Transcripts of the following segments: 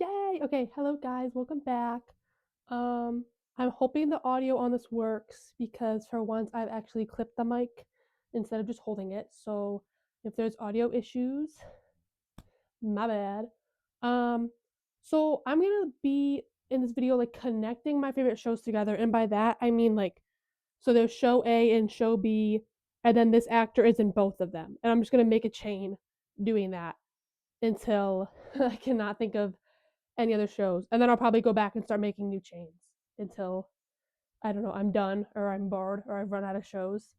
Yay! Okay, hello guys, welcome back. Um, I'm hoping the audio on this works because for once I've actually clipped the mic instead of just holding it. So if there's audio issues, my bad. Um, so I'm gonna be in this video like connecting my favorite shows together, and by that I mean like so there's show A and show B, and then this actor is in both of them. And I'm just gonna make a chain doing that until I cannot think of any other shows. And then I'll probably go back and start making new chains until I don't know, I'm done or I'm bored or I've run out of shows.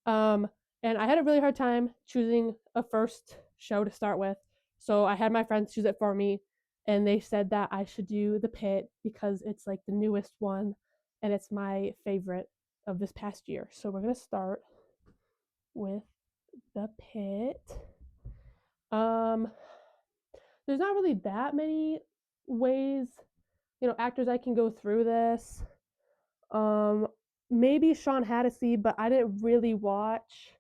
Um, and I had a really hard time choosing a first show to start with. So I had my friends choose it for me and they said that I should do The Pit because it's like the newest one and it's my favorite of this past year. So we're going to start with The Pit. Um there's not really that many ways, actors I can go through this. Um, Maybe Sean Hannity, but I didn't really watch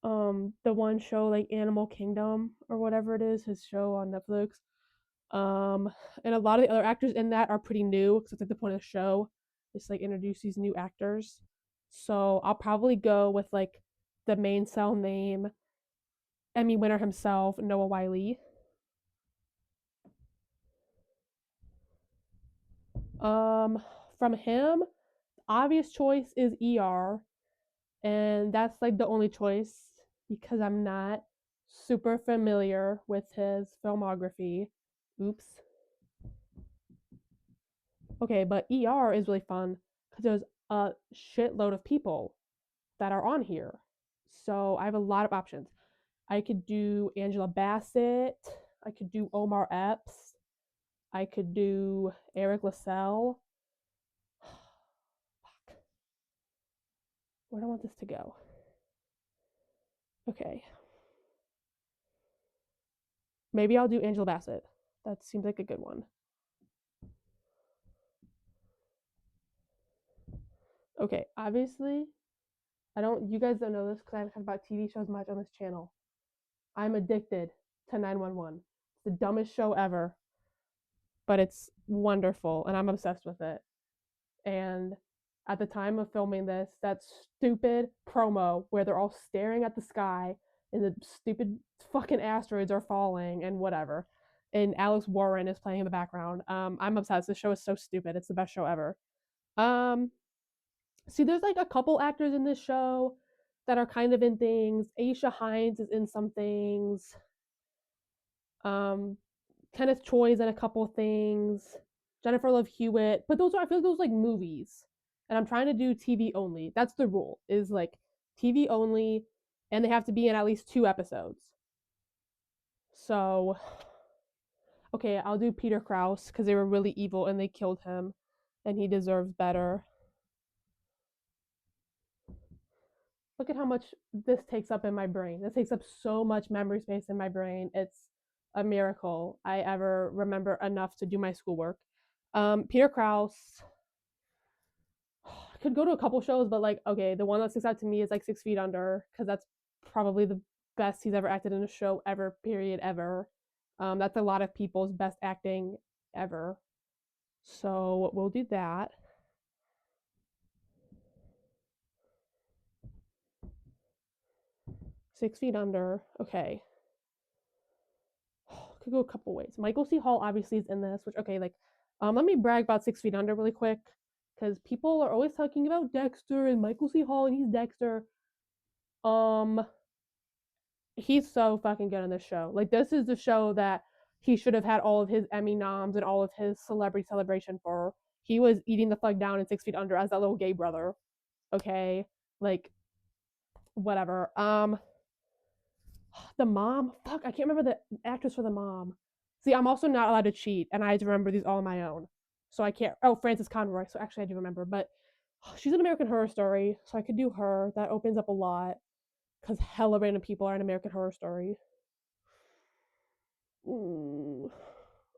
the one show like Animal Kingdom or whatever it is, his show on Netflix. Um, and a lot of the other actors in that are pretty new because it's like the point of the show is like introduce these new actors. So I'll probably go with like the main cell name, Emmy winner himself, Noah Wiley. Um, from him, obvious choice is ER, and that's like the only choice because I'm not super familiar with his filmography. Oops. Okay, but ER is really fun because there's a shitload of people that are on here. So I have a lot of options. I could do Angela Bassett. I could do Omar Epps. I could do Eric LaSalle. Fuck. Where do I want this to go? Okay. Maybe I'll do Angela Bassett. That seems like a good one. Okay, obviously, you guys don't know this because I haven't talked about TV shows much on this channel. I'm addicted to 911. It's the dumbest show ever, but it's wonderful and I'm obsessed with it. And at the time of filming this, that stupid promo where they're all staring at the sky and the stupid fucking asteroids are falling and whatever. And Alex Warren is playing in the background. I'm obsessed. This show is so stupid. It's the best show ever. Um, See, there's like a couple actors in this show that are kind of in things. Aisha Hines is in some things. Um, Kenneth Choi's in a couple things. Jennifer Love Hewitt, but I feel like those like movies. And I'm trying to do TV only. That's the rule. Is like TV only, and they have to be in at least 2 episodes. So, okay, I'll do Peter Krause because they were really evil and they killed him, and he deserves better. Look at how much this takes up in my brain. This takes up so much memory space in my brain. It's a miracle I ever remember enough to do my schoolwork. Peter Krause. I could go to a couple shows, but like, okay, the one that sticks out to me is like 6 Feet Under because that's probably the best he's ever acted in a show ever. Period. Ever. That's a lot of people's best acting ever. So we'll do that. 6 Feet Under. Okay, could go a couple ways. Michael C. Hall obviously is in this, which okay, like, let me brag about 6 Feet Under really quick, because people are always talking about Dexter and Michael C. Hall and he's Dexter. Um, he's so fucking good on this show. Like, this is the show that he should have had all of his Emmy noms and all of his celebrity celebration for. He was eating the fuck down in 6 Feet Under as that little gay brother. Okay, like, whatever. The mom. Fuck, I can't remember the actress for the mom. See, I'm also not allowed to cheat, and I had to remember these all on my own. So I can't. Oh, Frances Conroy. So actually, I do remember, but she's an American Horror Story, so I could do her. That opens up a lot because hella random people are in American Horror Story. Mm.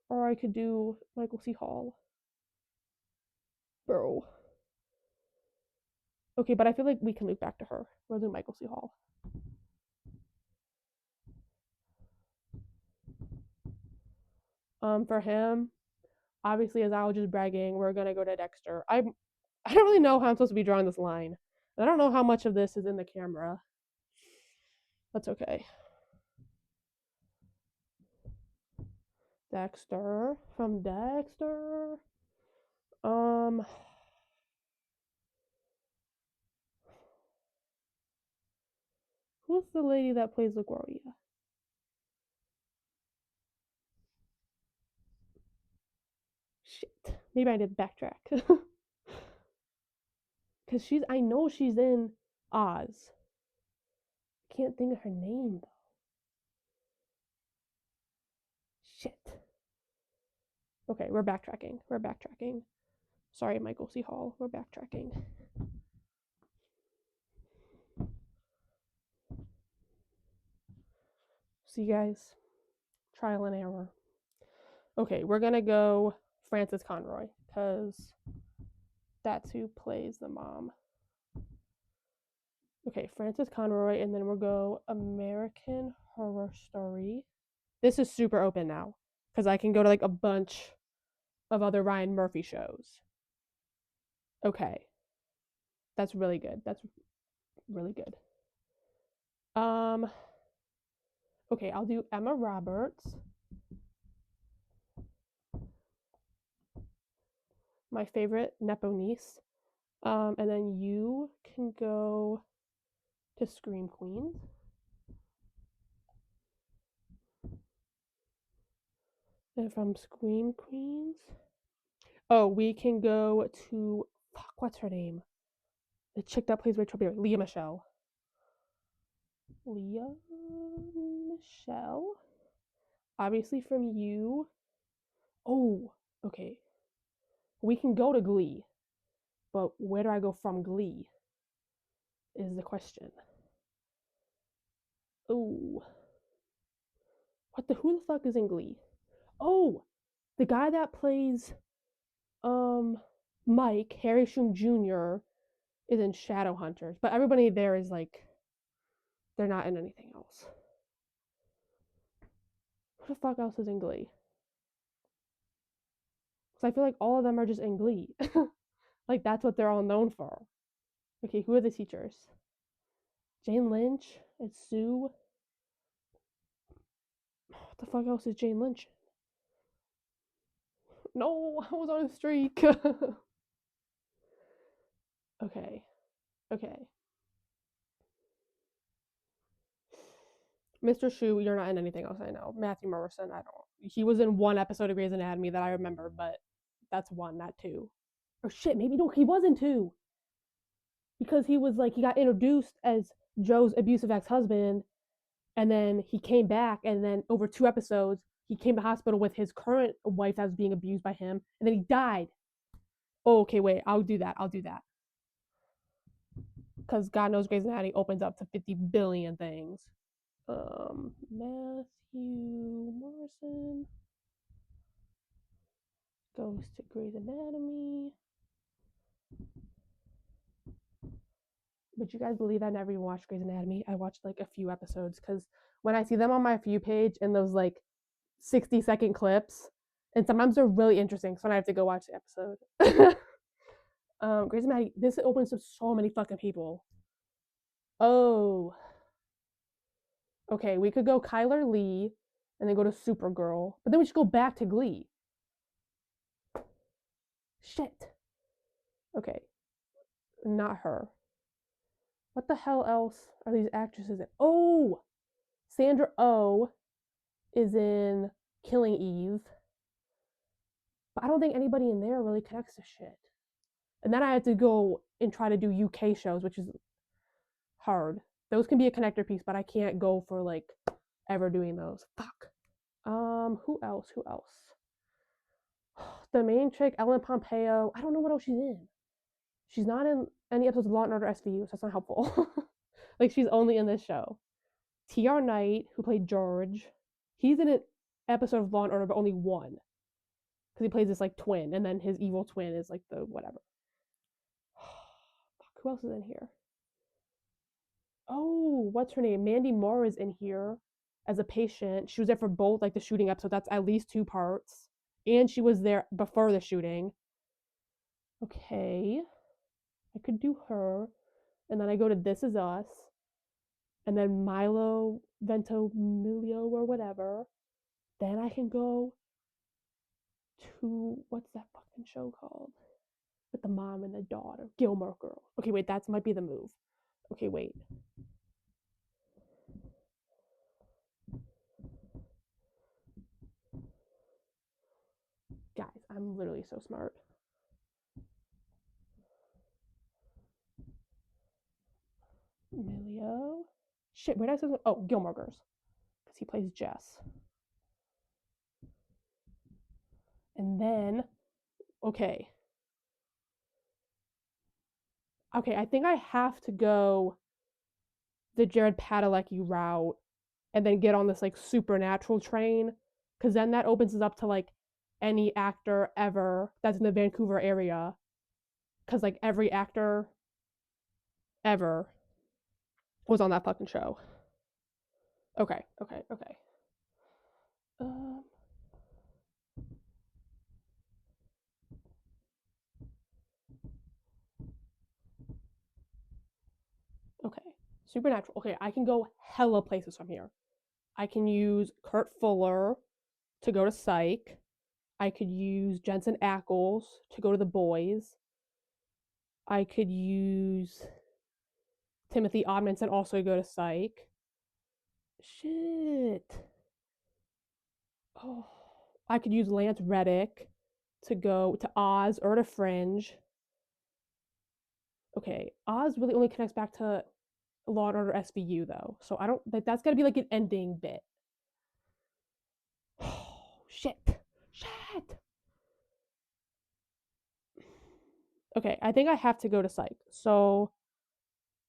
Or I could do Michael C. Hall. Bro. Okay, but I feel like we can loop back to her. We'll do Michael C. Hall. For him, obviously, as I was just bragging, we're gonna go to Dexter. I don't really know how I'm supposed to be drawing this line. I don't know how much of this is in the camera. That's okay. Dexter from Dexter. Um, who's the lady that plays LaGloria? Shit. Maybe I did backtrack. Because I know she's in Oz. Can't think of her name though. Shit. Okay, we're backtracking. We're backtracking. Sorry, Michael C. Hall. We're backtracking. See, guys, trial and error. Okay, we're gonna go Frances Conroy because that's who plays the mom. Okay, Frances Conroy, and then we'll go American Horror Story. This is super open now because I can go to like a bunch of other Ryan Murphy shows. Okay, that's really good. That's really good. Okay, I'll do Emma Roberts. My favorite Nepo niece. And then you can go to Scream Queens. And from Scream Queens, oh, we can go to fuck. What's her name? The chick that plays Rachel Berry, Leah Michelle. Leah Michelle. Obviously from you. Oh, okay. We can go to Glee, but where do I go from Glee? Is the question. Oh, who the fuck is in Glee? Oh, the guy that plays Mike, Harry Shum Jr. is in Shadowhunters, but everybody there is like they're not in anything else. Who the fuck else is in Glee? Because I feel like all of them are just in Glee. Like that's what they're all known for. Okay, who are the teachers? Jane Lynch and Sue. What the fuck else is Jane Lynch? No, I was on a streak. Okay. Okay. Mr. Shu, you're not in anything else I know. Matthew Morrison, I don't. He was in one episode of Grey's Anatomy that I remember, but that's one, not two. Or shit, maybe no, he was in two. Because he was like, he got introduced as Joe's abusive ex husband, and then he came back, and then over two episodes, he came to hospital with his current wife that was being abused by him, and then he died. Oh, okay, wait, I'll do that. Because God knows Grey's Anatomy opens up to 50 billion things. Matthew Morrison goes to Grey's Anatomy. Would you guys believe I never even watched Grey's Anatomy? I watched like a few episodes because when I see them on my For You page in those like 60-second clips, and sometimes they're really interesting, so I have to go watch the episode. Grey's Anatomy, this opens up so many fucking people. Oh, okay, we could go Kyler Lee and then go to Supergirl, but then we should go back to Glee. Shit. Okay, not her. What the hell else are these actresses in? Oh, Sandra Oh is in Killing Eve. But I don't think anybody in there really connects to shit. And then I had to go and try to do UK shows, which is hard. Those can be a connector piece, but I can't go for like ever doing those. Fuck. Who else? The main chick, Ellen Pompeo. I don't know what else she's in. She's not in any episodes of Law and Order SVU, so that's not helpful. Like she's only in this show. T.R. Knight, who played George, he's in an episode of Law and Order, but only one, because he plays this like twin, and then his evil twin is like the whatever. Fuck, who else is in here? Oh, what's her name? Mandy Moore is in here. as a patient. She was there for both like the shooting episode. That's at least 2 parts. And she was there before the shooting. Okay. I could do her. And then I go to This Is Us. And then Milo Ventimiglia or whatever. Then I can go to what's that fucking show called? With the mom and the daughter. Gilmore Girls. Okay, wait, that might be the move. Okay, wait. Guys, I'm literally so smart. Emilio. Shit, where did I say? Oh, Gilmore Girls. Because he plays Jess. And then, okay. Okay, I think I have to go the Jared Padalecki route and then get on this like supernatural train. Because then that opens us up to like any actor ever that's in the Vancouver area. Because like every actor ever was on that fucking show. Okay, okay, okay. Um, okay. Supernatural. Okay, I can go hella places from here. I can use Kurt Fuller to go to Psych. I could use Jensen Ackles to go to The Boys. I could use Timothy Odmanson also to go to Psych. Shit. Oh, I could use Lance Reddick to go to Oz or to Fringe. Okay, Oz really only connects back to Law and Order SVU though, so I don't like that's gotta be like an ending bit. Oh, shit, shit. Okay, I think I have to go to Psych, so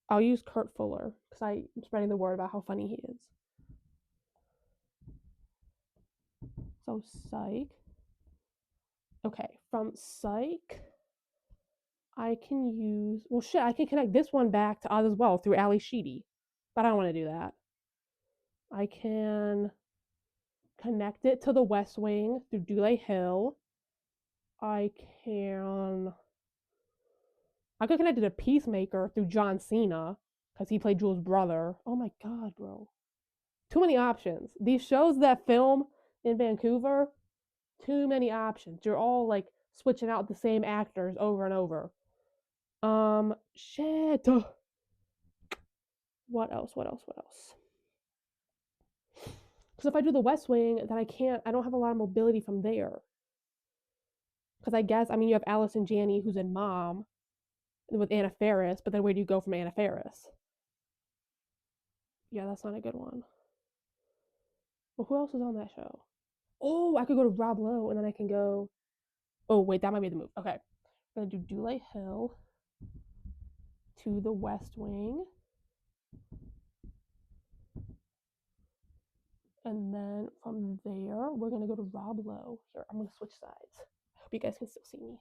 I'll use Kurt Fuller because I'm spreading the word about how funny he is. So Psych. Okay, from Psych, I can use. Well, shit, I can connect this one back to Oz as well through Ally Sheedy, but I don't want to do that. I can connect it to the West Wing through Dule Hill. I can. I could connect it to Peacemaker through John Cena because he played Jules' brother. Oh my god, bro. Too many options. These shows that film in Vancouver, too many options. You're all like switching out the same actors over and over. Shit. What else? What else? What else? Because if I do the West Wing, then I don't have a lot of mobility from there. Because I guess, I mean, you have Allison Janney, who's in Mom, with Anna Faris, but then where do you go from Anna Faris? Yeah, that's not a good one. Well, who else is on that show? Oh, I could go to Rob Lowe, and then I can go. Oh, wait, that might be the move. Okay. I'm going to do Dule Hill to the West Wing. And then from there, we're going to go to Rob Lowe. Here, I'm going to switch sides. I hope you guys can still see me.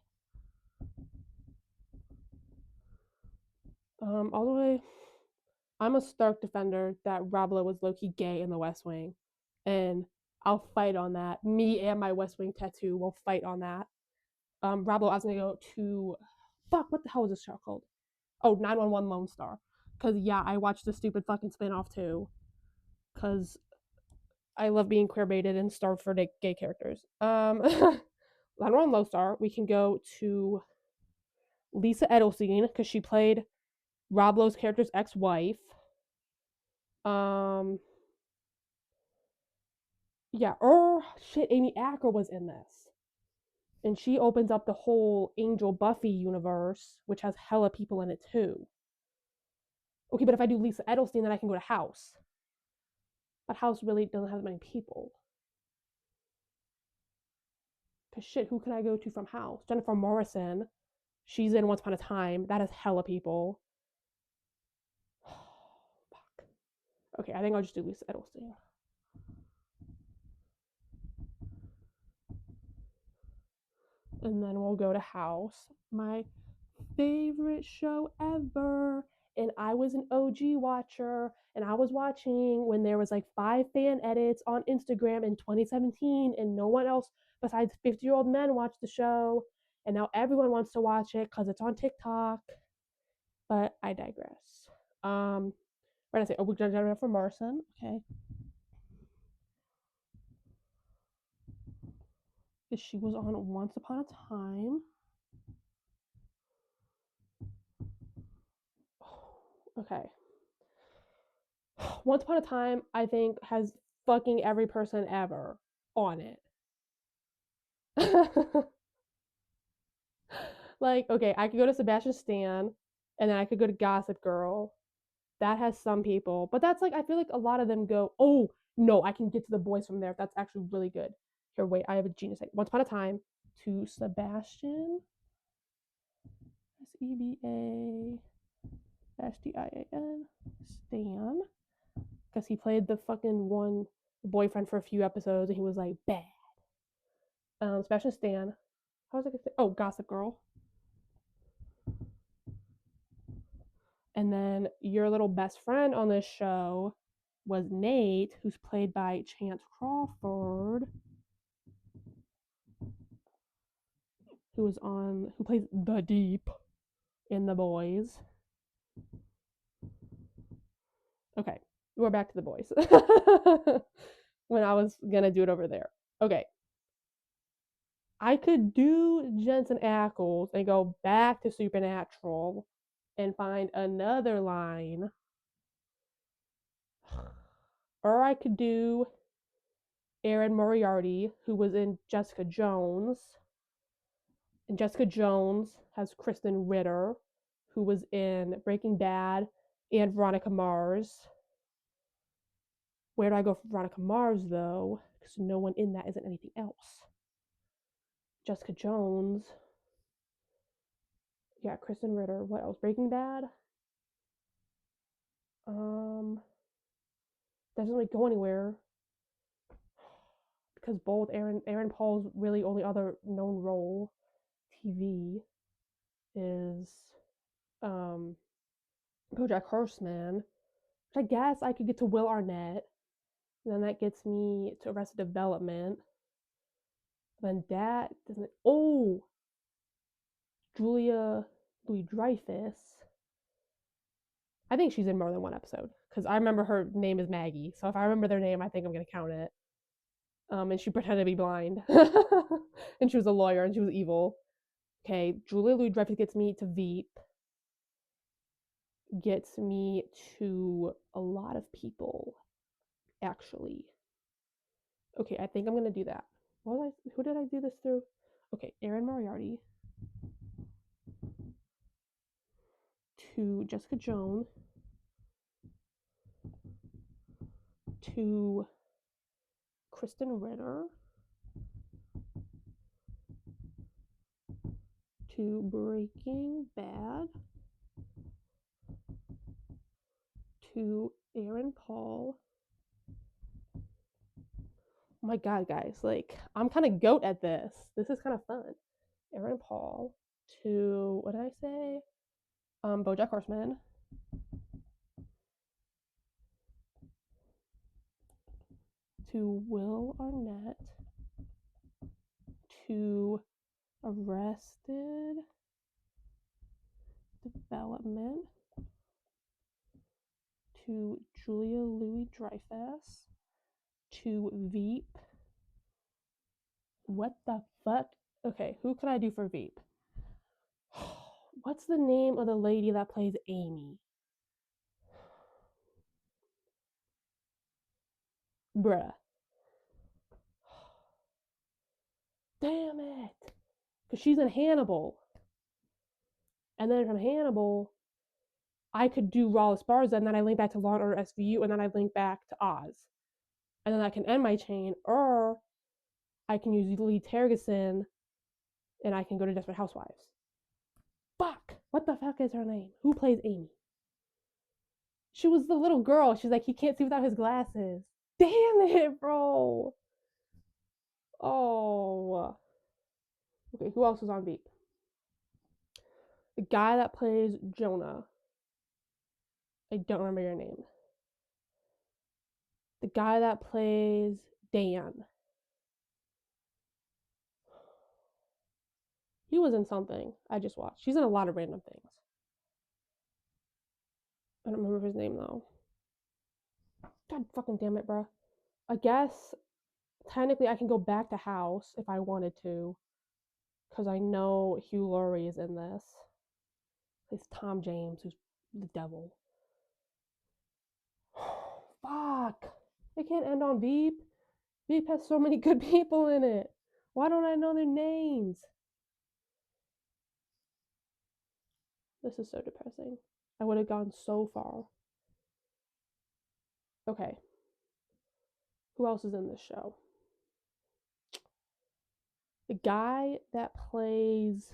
All the way. I'm a stark defender that Rob Lowe was low-key gay in the West Wing. And I'll fight on that. Me and my West Wing tattoo will fight on that. Rob Lowe, I was going to go to. Fuck, what the hell is this show called? Oh, 911 Lone Star. Because, yeah, I watched the stupid fucking spinoff too. Because I love being queer baited and starved for gay characters. Later on Lone Star, we can go to Lisa Edelstein because she played Rob Lowe's character's ex-wife. Yeah, shit, Amy Acker was in this. And she opens up the whole Angel Buffy universe, which has hella people in it too. Okay, but if I do Lisa Edelstein, then I can go to House. But House really doesn't have that many people. Cause shit, who can I go to from House? Jennifer Morrison. She's in Once Upon a Time. That has hella people. Fuck. Okay, I think I'll just do Lisa Edelstein. And then we'll go to House. My favorite show ever. and I was an OG watcher, and I was watching when there was like 5 fan edits on Instagram in 2017, and no one else besides 50-year-old men watched the show, and now everyone wants to watch it because it's on TikTok. But I digress. What did I say? Oh, we're gonna for Marson. Okay. She was on Once Upon a Time. Okay. Once Upon a Time, I think, has fucking every person ever on it. Like, okay, I could go to Sebastian Stan, and then I could go to Gossip Girl. That has some people, but that's like, I feel like a lot of them go, oh, no, I can get to The Boys from there. That's actually really good. Here, wait, I have a genius. Once Upon a Time to Sebastian. Sebastian Stan. Because he played the fucking one boyfriend for a few episodes, and he was like, bad. Sebastian Stan. How was I gonna say? Oh, Gossip Girl. And then your little best friend on this show was Nate, who's played by Chance Crawford, who plays The Deep in The Boys. Okay, we're back to The Boys. When I was gonna do it over there. Okay. I could do Jensen Ackles and go back to Supernatural and find another line. Or I could do Erin Moriarty, who was in Jessica Jones. And Jessica Jones has Kristen Ritter, who was in Breaking Bad and Veronica Mars. Where do I go for Veronica Mars, though? Because no one in that isn't anything else. Jessica Jones. Yeah, Kristen Ritter. What else? Breaking Bad? Doesn't really go anywhere. Because both Aaron Paul's really only other known role TV is BoJack Horseman, which I guess I could get to Will Arnett. And then that gets me to Arrested Development. Then that doesn't. Oh, Julia Louis-Dreyfus. I think she's in more than one episode because I remember her name is Maggie. So if I remember their name, I think I'm gonna count it. And she pretended to be blind, and she was a lawyer, and she was evil. Okay, Julia Louis-Dreyfus gets me to Veep. Gets me to a lot of people, actually. Okay, I think I'm gonna do that. Who did I do this through? Okay, Erin Moriarty to Jessica Jones to Kristen Ritter to Breaking Bad to Aaron Paul. Oh my god, guys, like, I'm kind of goat at this. This is kind of fun. Aaron Paul to, what did I say? BoJack Horseman to Will Arnett to Arrested Development to Julia Louis-Dreyfus to Veep. What the fuck? Okay, who can I do for Veep? What's the name of the lady that plays Amy? Bruh. Damn it. Because she's in Hannibal. And then from Hannibal, I could do Raul Esparza, and then I link back to Law & Order SVU, and then I link back to Oz. And then I can end my chain, or I can use Lee Tergesen, and I can go to Desperate Housewives. Fuck! What the fuck is her name? Who plays Amy? She was the little girl. She's like, he can't see without his glasses. Damn it, bro. Oh. Okay, who else is on Veep? The guy that plays Jonah. I don't remember your name. The guy that plays Dan. He was in something I just watched. He's in a lot of random things. I don't remember his name though. God fucking damn it, bro. I guess technically I can go back to House if I wanted to, because I know Hugh Laurie is in this. It's Tom James, who's the devil. Fuck. It can't end on Veep. Veep has so many good people in it. Why don't I know their names? This is so depressing. I would have gone so far. Okay. Who else is in this show? The guy that plays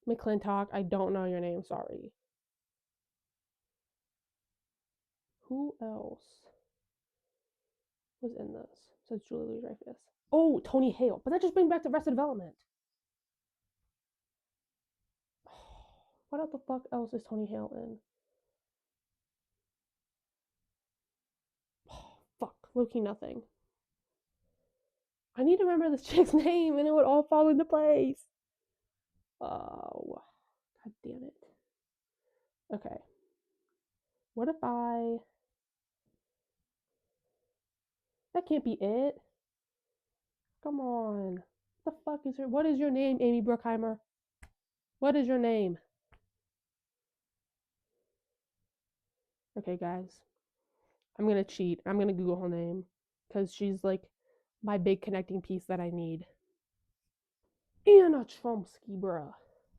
McClintock, I don't know your name, sorry. Who else was in this? Says Julie Louis-Dreyfus. Oh, Tony Hale. But that just brings back to Arrested Development. What the fuck else is Tony Hale in? Fuck, low-key nothing. I need to remember this chick's name and it would all fall into place. Oh, god damn it. Okay. What if I... That can't be it. Come on. What the fuck is her... What is your name, Amy Bruckheimer? What is your name? Okay, guys. I'm gonna cheat. I'm gonna Google her name. Because she's like my big connecting piece that I need. Anna Chomsky, bruh.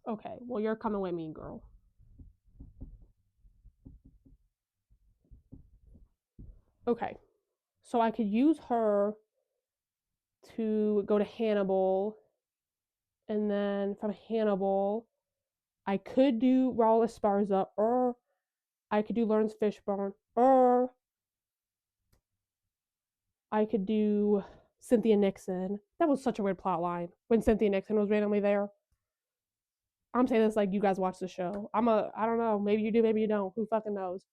Okay, well, you're coming with me, girl. Okay, so I could use her to go to Hannibal, and then from Hannibal, I could do Raul Esparza, or I could do Lawrence Fishburne, or I could do Cynthia Nixon. That was such a weird plot line when Cynthia Nixon was randomly there. I'm saying this like you guys watch the show. I don't know, maybe you do, maybe you don't. Who fucking knows?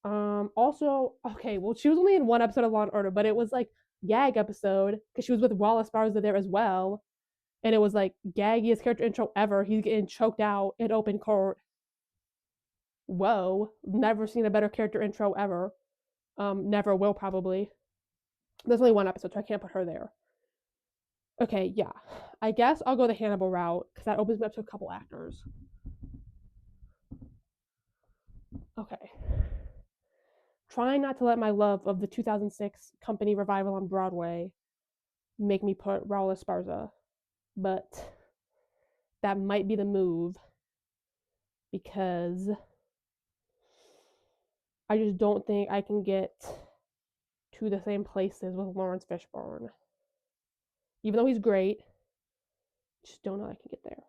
Also, okay, well, she was only in one episode of Law and Order, but it was like gag episode because she was with Wallace Esparza there as well, and it was like gaggiest character intro ever. He's getting choked out in open court. Whoa, never seen a better character intro ever. Never will probably. There's only one episode, so I can't put her there. Okay, yeah, I guess I'll go the Hannibal route because that opens me up to a couple actors. Okay. Trying not to let my love of the 2006 Company revival on Broadway make me put Raul Esparza, but that might be the move because I just don't think I can get to the same places with Lawrence Fishburne. Even though he's great, just don't know I can get there.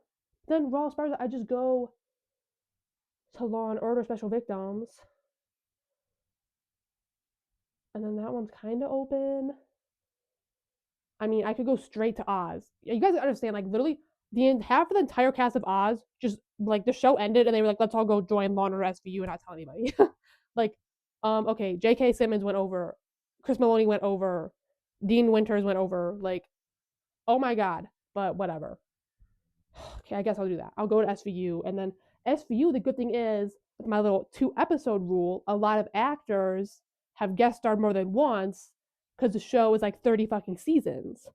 Then Raul Esparza, I just go to Law and Order Special Victims, and then that one's kind of open. I mean, I could go straight to Oz. You guys understand, like, literally, half of the entire cast of Oz just, like, the show ended and they were like, let's all go join Law and Order SVU and not tell anybody. Like, okay, J.K. Simmons went over, Chris Maloney went over, Dean Winters went over, like, oh my god, but whatever. Okay, I guess I'll do that. I'll go to SVU, and then SVU, the good thing is, with my little 2-episode rule, a lot of actors have guest starred more than once because the show is like 30 fucking seasons.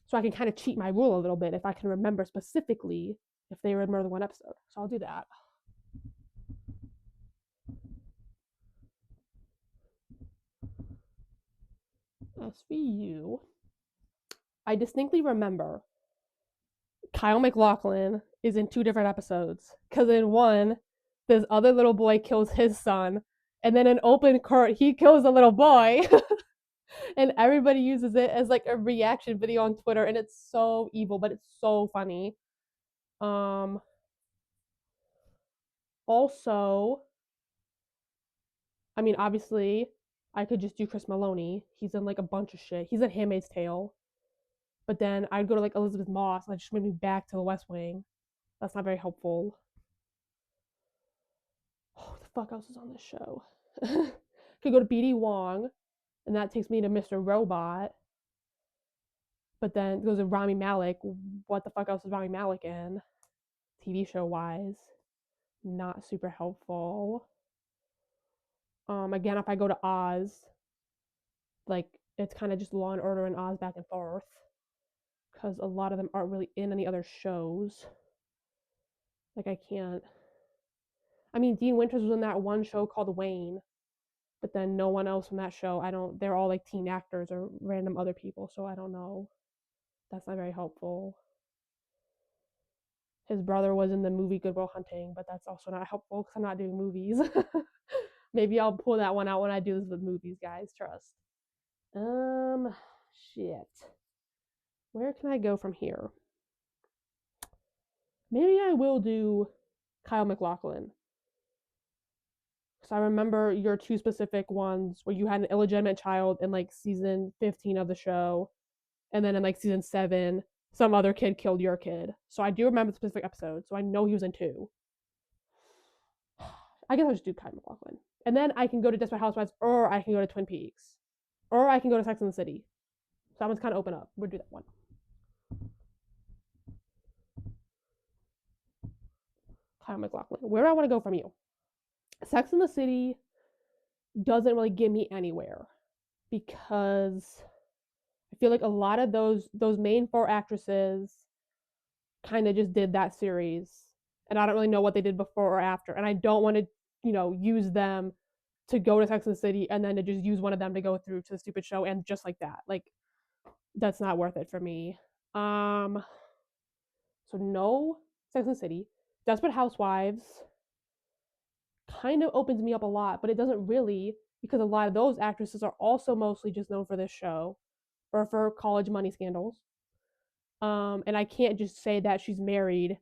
So I can kind of cheat my rule a little bit if I can remember specifically if they were in more than one episode. So I'll do that. SVU. I distinctly remember Kyle MacLachlan is in 2 different episodes. Because in one, this other little boy kills his son. And then in open court, he kills a little boy. And everybody uses it as like a reaction video on Twitter. And it's so evil, but it's so funny. Also, I mean, obviously, I could just do Chris Maloney. He's in like a bunch of shit. He's in Handmaid's Tale. But then I'd go to like Elizabeth Moss and that just made me back to the West Wing. That's not very helpful. fuck else is on this show? Could go to BD Wong, and that takes me to Mr. Robot. But then it goes to Rami Malek. What the fuck else is Rami Malek in? TV show wise, not super helpful. Again, if I go to Oz, like it's kind of just Law and Order and Oz back and forth, because a lot of them aren't really in any other shows. Like I can't. I mean, Dean Winters was in that one show called Wayne, but then no one else from that show. I don't. They're all like teen actors or random other people, so I don't know. That's not very helpful. His brother was in the movie Good Will Hunting, but that's also not helpful because I'm not doing movies. Maybe I'll pull that one out when I do this with movies, guys. Trust. Shit. Where can I go from here? Maybe I will do Kyle MacLachlan. Because I remember your two specific ones where you had an illegitimate child in like season 15 of the show, and then in like season 7, some other kid killed your kid. So I do remember the specific episode, so I know he was in 2. I guess I'll just do Kyle MacLachlan. And then I can go to Desperate Housewives, or I can go to Twin Peaks, or I can go to Sex and the City. So that one's kind of open up. We'll do that one. Kyle MacLachlan. Where do I want to go from you? Sex and the City doesn't really get me anywhere because I feel like a lot of those main 4 actresses kind of just did that series, and I don't really know what they did before or after, and I don't want to, use them to go to Sex and the City and then to just use one of them to go through to the stupid show and just like that. Like that's not worth it for me. So no Sex and the City. Desperate Housewives kind of opens me up a lot, but it doesn't really because a lot of those actresses are also mostly just known for this show or for college money scandals. And I can't just say that she's married,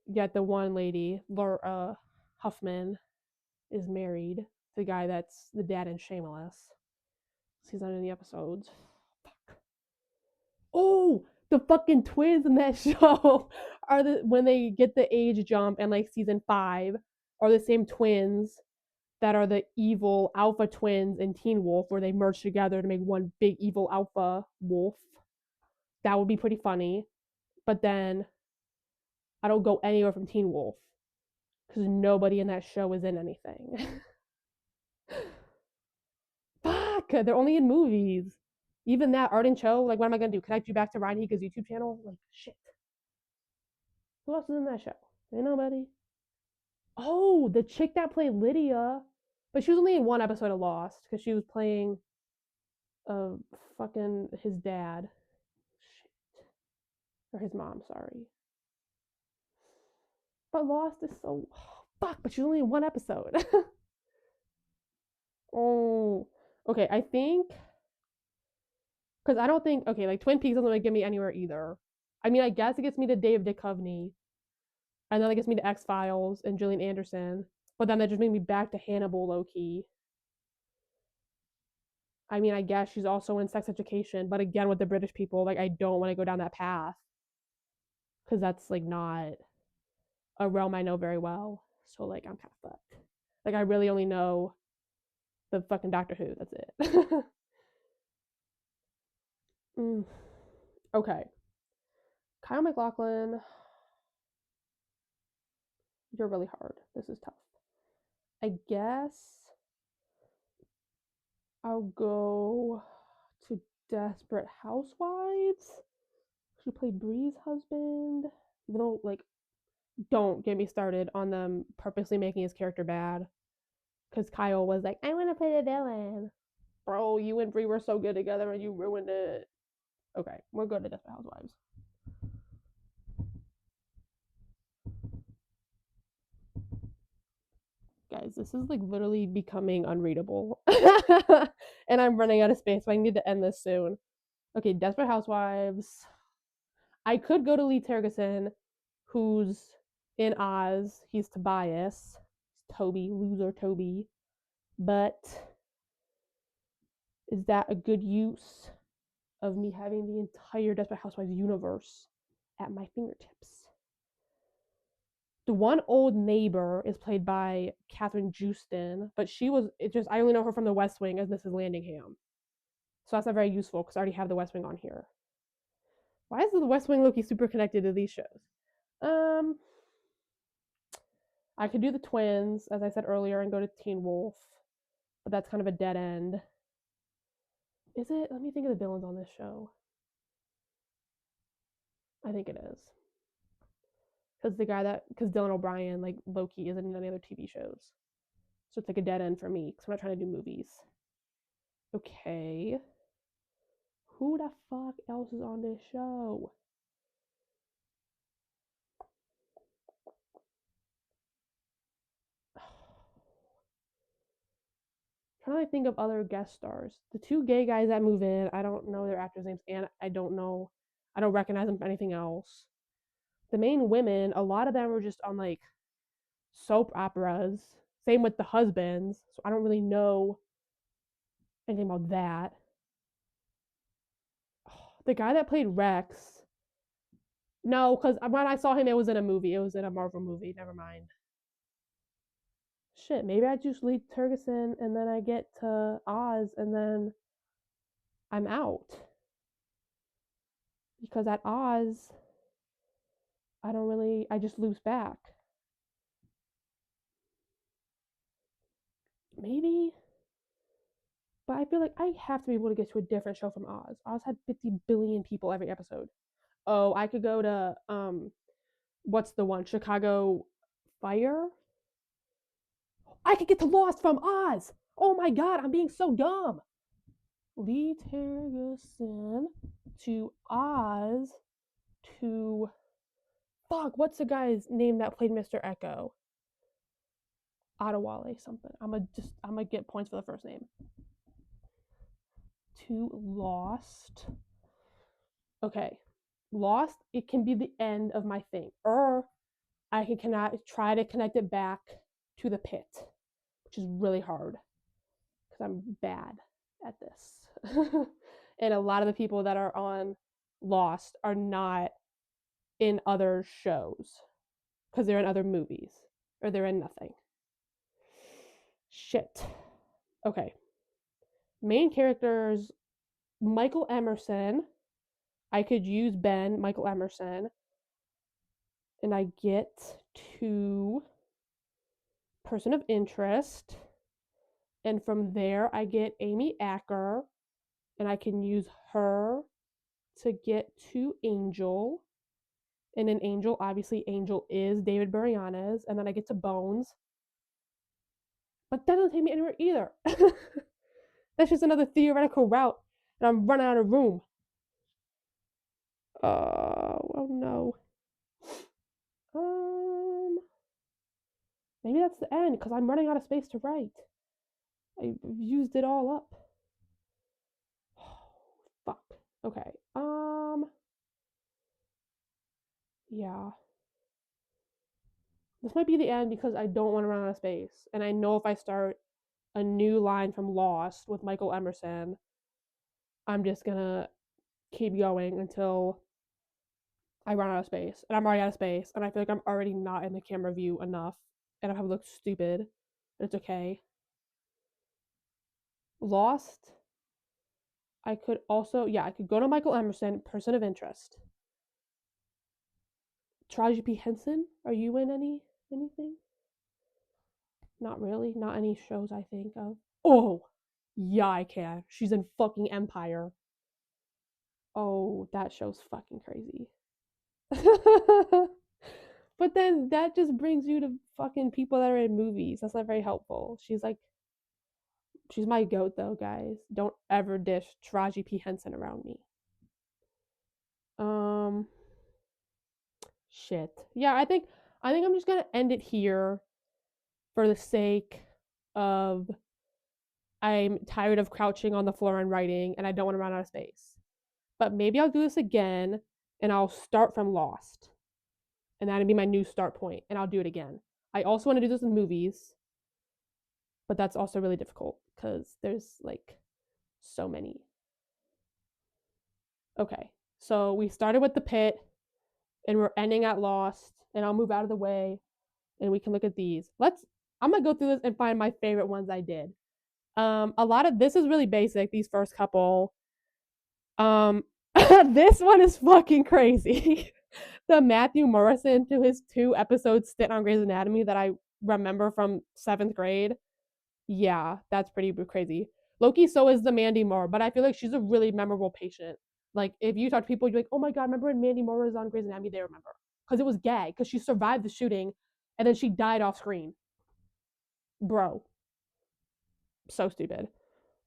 yet the one lady, Laura Huffman, is married to the guy that's the dad in Shameless. He's not in the episodes. Fuck. Oh, the fucking twins in that show are when they get the age jump in like season 5 are the same twins that are the evil alpha twins in Teen Wolf, where they merge together to make one big evil alpha wolf. That would be pretty funny. But then I don't go anywhere from Teen Wolf because nobody in that show is in anything. Fuck, they're only in movies. Even that Arden Cho, like, what am I gonna do? Connect you back to Ryan Higa's YouTube channel? Like, shit. Who else is in that show? Ain't nobody. Oh, the chick that played Lydia, but she was only in one episode of Lost because she was playing fucking his dad. Shit. Or his mom, sorry. But Lost is so fuck, but she's only in one episode. Oh. Okay, I think because I don't think like Twin Peaks doesn't really get me anywhere either. I mean, I guess it gets me to Dave Duchovny, and then it gets me to X Files and Gillian Anderson, but then that just made me back to Hannibal low key. I mean, I guess she's also in Sex Education, but again with the British people, like I don't want to go down that path because that's like not a realm I know very well. So like I'm kind of fucked. Like I really only know the fucking Doctor Who. That's it. Okay. Kyle MacLachlan, you're really hard. This is tough. I guess I'll go to Desperate Housewives. She played Bree's husband. Even though, like, don't get me started on them purposely making his character bad. Because Kyle was like, I want to play the villain. Bro, you and Bree were so good together and you ruined it. Okay, we're good to Desperate Housewives. Guys, this is like literally becoming unreadable. And I'm running out of space, so I need to end this soon. Okay, Desperate Housewives. I could go to Lee Tergesen, who's in Oz. He's Tobias. Toby, loser Toby. But is that a good use of me having the entire Desperate Housewives universe at my fingertips? The one old neighbor is played by Catherine Justin, but I only know her from The West Wing as Mrs. Landingham. So that's not very useful because I already have The West Wing on here. Why is The West Wing Loki super connected to these shows? Um, I could do the twins, as I said earlier, and go to Teen Wolf, but that's kind of a dead end. Is it? Let me think of the villains on this show. I think it is. Because Dylan O'Brien, like Loki, isn't in any other TV shows. So it's like a dead end for me because I'm not trying to do movies. Okay. Who the fuck else is on this show? I'm trying to think of other guest stars. The two gay guys that move in, I don't know their actors' names, and I don't recognize them from anything else. The main women, a lot of them were just on like soap operas. Same with the husbands, so I don't really know anything about that. The guy that played Rex, no, because when I saw him, it was in a movie. It was in a Marvel movie. Never mind. Shit, maybe I just leave Turgeson and then I get to Oz and then I'm out. Because at Oz, I just lose back. Maybe, but I feel like I have to be able to get to a different show from Oz. Oz had 50 billion people every episode. Oh, I could go to what's the one? Chicago Fire? I could get to Lost from Oz. Oh my god, I'm being so dumb. Lee Tergesen to Oz to fuck, what's the guy's name that played Mr. Echo? Adewale something. I'm gonna get points for the first name. To Lost. Okay. Lost, it can be the end of my thing. Or I can try to connect it back to the pit, which is really hard because I'm bad at this. And a lot of the people that are on Lost are not in other shows because they're in other movies or they're in nothing. Shit. Okay. Main characters Michael Emerson. I could use Ben, Michael Emerson, and I get to person of interest. And from there, I get Amy Acker, and I can use her to get to Angel. And in Angel, obviously, Angel is David Boreanaz. And then I get to Bones. But that doesn't take me anywhere either. That's just another theoretical route. And I'm running out of room. Oh no. Maybe that's the end because I'm running out of space to write. I've used it all up. Fuck. Okay. Yeah. This might be the end because I don't want to run out of space. And I know if I start a new line from Lost with Michael Emerson, I'm just gonna keep going until I run out of space. And I'm already out of space. And I feel like I'm already not in the camera view enough. And I have looked stupid. But it's okay. Lost. I could go to Michael Emerson, person of interest. Taraji P. Henson, are you in anything? Not really. Not any shows I think of. Oh, yeah, I can. She's in fucking Empire. Oh, that show's fucking crazy. But then that just brings you to fucking people that are in movies. That's not very helpful. She's my goat though, guys. Don't ever dish Taraji P. Henson around me. Shit. Yeah, I think I'm just gonna end it here for the sake of I'm tired of crouching on the floor and writing and I don't want to run out of space. But maybe I'll do this again and I'll start from Lost. And that'll be my new start point and I'll do it again. I also want to do this in movies, but that's also really difficult because there's like so many. Okay. So we started with the pit and we're ending at Lost and I'll move out of the way and we can look at these. I'm gonna go through this and find my favorite ones I did. A lot of this is really basic, these first couple. This one is fucking crazy. The Matthew Morrison to his 2 episode stint on Grey's Anatomy that I remember from 7th grade. Yeah, that's pretty crazy. Loki, so is the Mandy Moore, but I feel like she's a really memorable patient. Like, if you talk to people, you're like, oh my God, remember when Mandy Moore was on Grey's Anatomy? They remember. Because it was gag, because she survived the shooting and then she died off screen. Bro, so stupid.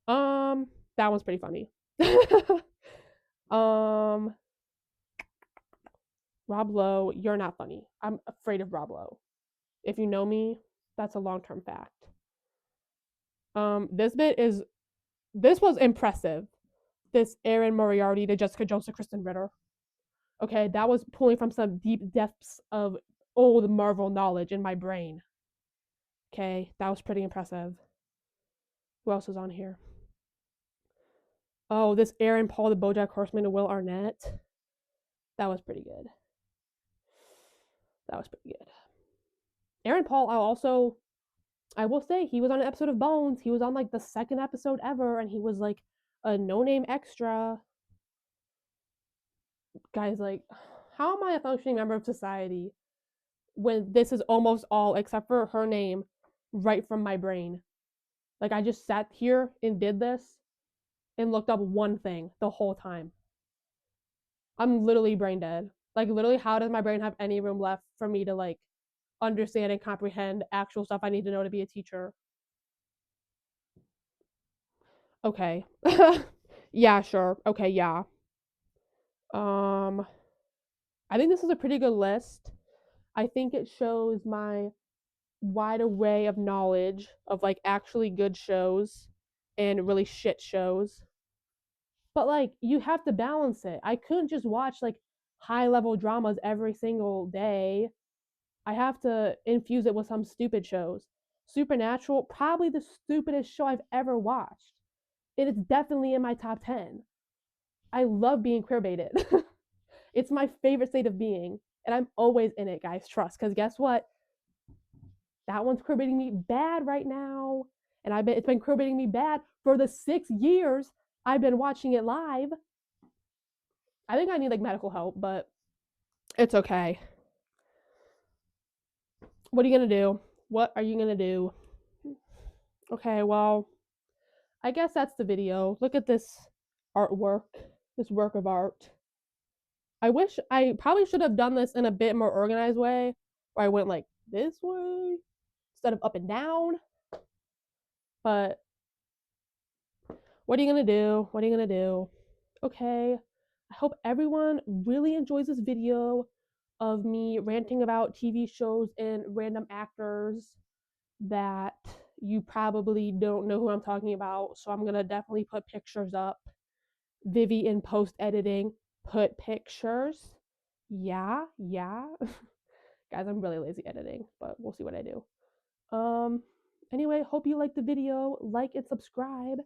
Um, that one's pretty funny. um, Rob Lowe, you're not funny. I'm afraid of Rob Lowe. If you know me, that's a long term fact. This was impressive. This Erin Moriarty to Jessica Jones to Kristen Ritter. Okay, that was pulling from some deep depths of old Marvel knowledge in my brain. Okay, that was pretty impressive. Who else is on here? Oh, this Aaron Paul, the BoJack Horseman, to Will Arnett. That was pretty good. That was pretty good. Aaron Paul, I will say, he was on an episode of Bones. He was on like the 2nd episode ever, and he was like a no-name extra. Guys, like, how am I a functioning member of society when this is almost all, except for her name, right from my brain? Like, I just sat here and did this and looked up one thing the whole time. I'm literally brain dead. Like, literally, how does my brain have any room left for me to like understand and comprehend actual stuff I need to know to be a teacher? Okay. Yeah, sure. Okay, yeah. Um, I think this is a pretty good list. I think it shows my wide array of knowledge of like actually good shows and really shit shows. But like, you have to balance it. I couldn't just watch like high level dramas every single day. I have to infuse it with some stupid shows. Supernatural, probably the stupidest show I've ever watched. It is definitely in my top 10. I love being queer baited. It's my favorite state of being. And I'm always in it, guys. Trust. Because guess what? That one's queer baiting me bad right now. And it's been queer baiting me bad for the 6 years I've been watching it live. I think I need like medical help, but it's okay. What are you gonna do? What are you gonna do? Okay, well, I guess that's the video. Look at this artwork, this work of art. I wish I probably should have done this in a bit more organized way, where I went like this way instead of up and down. But what are you gonna do? What are you gonna do? Okay, I hope everyone really enjoys this video of me ranting about TV shows and random actors that you probably don't know who I'm talking about. So I'm gonna definitely put pictures up. Vivi in post editing, put pictures. Yeah, yeah. Guys, I'm really lazy editing, but we'll see what I do. Anyway, hope you liked the video. Like and subscribe.